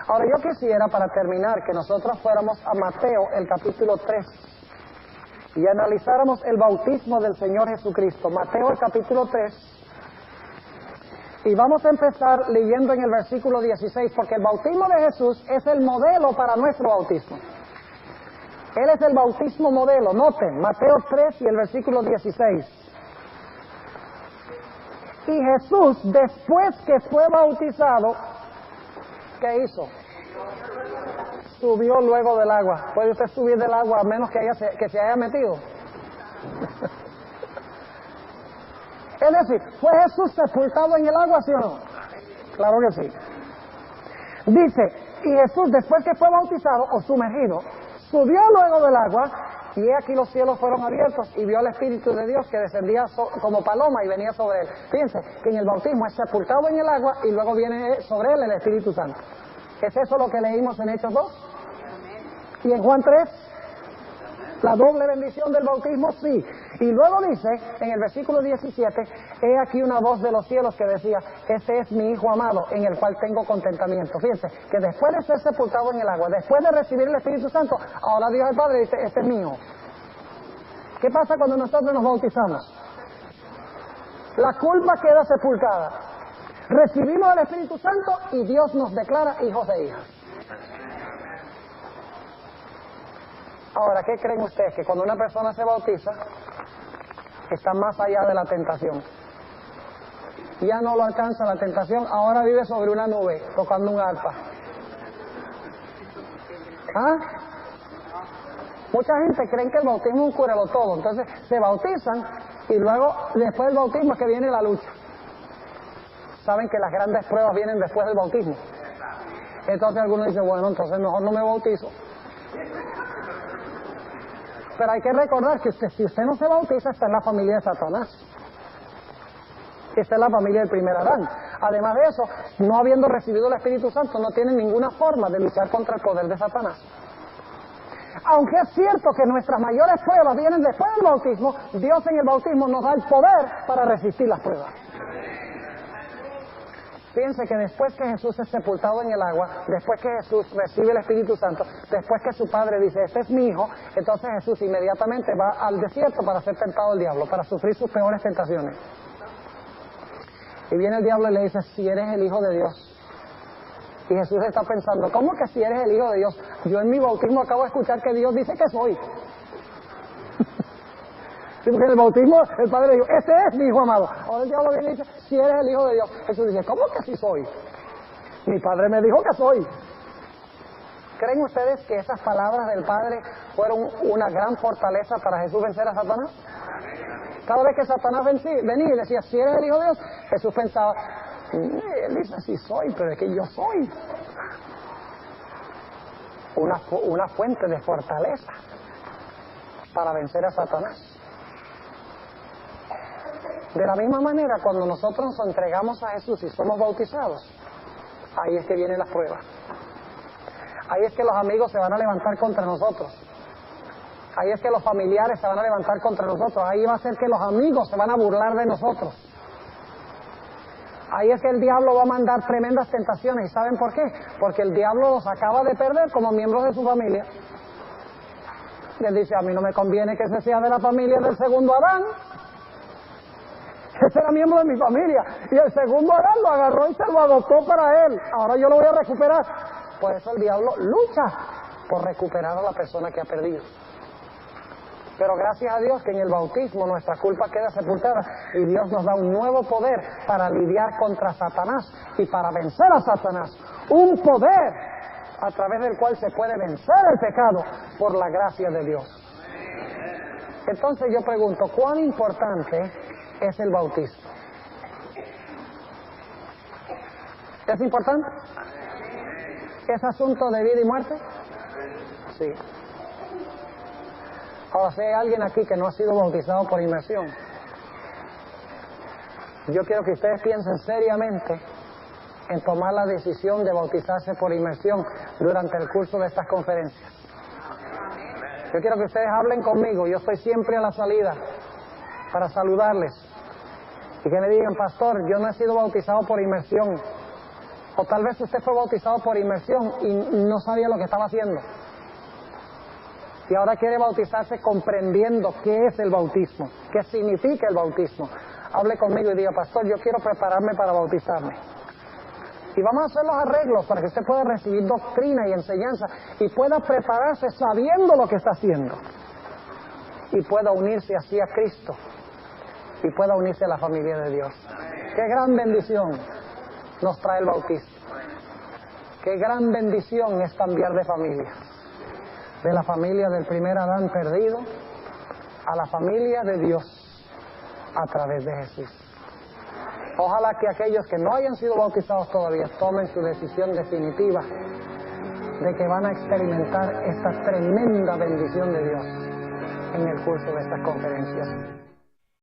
Ahora yo quisiera, para terminar, que nosotros fuéramos a Mateo, el capítulo 3, y analizáramos el bautismo del Señor Jesucristo. Mateo, el capítulo 3, y vamos a empezar leyendo en el versículo 16, porque el bautismo de Jesús es el modelo para nuestro bautismo. Él es el bautismo modelo. Noten, Mateo 3 y el versículo 16. Y Jesús, después que fue bautizado, ¿qué hizo? Subió luego del agua. ¿Puede usted subir del agua a menos que se haya metido? Es decir, ¿fue Jesús sepultado en el agua, sí o no? Claro que sí. Dice, y Jesús, después que fue bautizado o sumergido, subió luego del agua, y he aquí los cielos fueron abiertos, y vio al Espíritu de Dios que descendía como paloma y venía sobre él. Fíjense que en el bautismo es sepultado en el agua y luego viene sobre él el Espíritu Santo. ¿Es eso lo que leímos en Hechos 2? ¿Y en Juan 3? ¿La doble bendición del bautismo? Sí. Y luego dice, en el versículo 17, he aquí una voz de los cielos que decía, este es mi Hijo amado, en el cual tengo contentamiento. Fíjense, que después de ser sepultado en el agua, después de recibir el Espíritu Santo, ahora Dios el Padre dice, este es mi Hijo. ¿Qué pasa cuando nosotros nos bautizamos? La culpa queda sepultada. Recibimos el Espíritu Santo y Dios nos declara hijos e hijas. Ahora, ¿qué creen ustedes? Que cuando una persona se bautiza, está más allá de la tentación. Ya no lo alcanza la tentación, ahora vive sobre una nube, tocando un arpa. ¿Ah? Mucha gente cree que el bautismo es un cúralo todo, entonces se bautizan y luego, después del bautismo es que viene la lucha. Saben que las grandes pruebas vienen después del bautismo. Entonces algunos dicen, bueno, entonces mejor no me bautizo. Pero hay que recordar que si usted no se bautiza, está en la familia de Satanás. Está en la familia del primer Adán. Además de eso, no habiendo recibido el Espíritu Santo, no tiene ninguna forma de luchar contra el poder de Satanás. Aunque es cierto que nuestras mayores pruebas vienen después del bautismo, Dios en el bautismo nos da el poder para resistir las pruebas. Fíjense que después que Jesús es sepultado en el agua, después que Jesús recibe el Espíritu Santo, después que su Padre dice, este es mi Hijo, entonces Jesús inmediatamente va al desierto para ser tentado al diablo, para sufrir sus peores tentaciones. Y viene el diablo y le dice, si eres el Hijo de Dios. Y Jesús está pensando, ¿cómo que si eres el Hijo de Dios? Yo en mi bautismo acabo de escuchar que Dios dice que soy. Sí, porque en el bautismo el Padre dijo, ese es mi Hijo amado. Ahora el diablo viene y dice, si eres el Hijo de Dios. Jesús dice, ¿cómo que sí soy? Mi Padre me dijo que soy. ¿Creen ustedes que esas palabras del Padre fueron una gran fortaleza para Jesús vencer a Satanás? Cada vez que Satanás venía y decía, si eres el Hijo de Dios, Jesús pensaba, él dice, sí soy, pero es que yo soy. Una fuente de fortaleza para vencer a Satanás. De la misma manera, cuando nosotros nos entregamos a Jesús y somos bautizados, ahí es que vienen las pruebas. Ahí es que los amigos se van a levantar contra nosotros. Ahí es que los familiares se van a levantar contra nosotros. Ahí va a ser que los amigos se van a burlar de nosotros. Ahí es que el diablo va a mandar tremendas tentaciones. ¿Y saben por qué? Porque el diablo los acaba de perder como miembros de su familia. Y él dice, a mí no me conviene que ese sea de la familia del segundo Adán. Ese era miembro de mi familia. Y el segundo Adán lo agarró y se lo adoptó para él. Ahora yo lo voy a recuperar. Por eso el diablo lucha por recuperar a la persona que ha perdido. Pero gracias a Dios que en el bautismo nuestra culpa queda sepultada y Dios nos da un nuevo poder para lidiar contra Satanás y para vencer a Satanás. Un poder a través del cual se puede vencer el pecado por la gracia de Dios. Entonces yo pregunto, ¿cuán importante es el bautismo? ¿Es importante? ¿Es asunto de vida y muerte? Sí. Ahora, si hay alguien aquí que no ha sido bautizado por inmersión, yo quiero que ustedes piensen seriamente en tomar la decisión de bautizarse por inmersión durante el curso de estas conferencias. Yo quiero que ustedes hablen conmigo, yo estoy siempre a la salida para saludarles y que me digan, pastor, yo no he sido bautizado por inmersión, o tal vez usted fue bautizado por inmersión y no sabía lo que estaba haciendo y ahora quiere bautizarse comprendiendo qué es el bautismo, qué significa el bautismo. Hable conmigo y diga, pastor, yo quiero prepararme para bautizarme. Y vamos a hacer los arreglos para que usted pueda recibir doctrina y enseñanza y pueda prepararse sabiendo lo que está haciendo. Y pueda unirse así a Cristo. Y pueda unirse a la familia de Dios. ¡Qué gran bendición nos trae el bautismo! ¡Qué gran bendición es cambiar de familia! De la familia del primer Adán perdido a la familia de Dios a través de Jesús. Ojalá que aquellos que no hayan sido bautizados todavía tomen su decisión definitiva de que van a experimentar esta tremenda bendición de Dios en el curso de estas conferencias.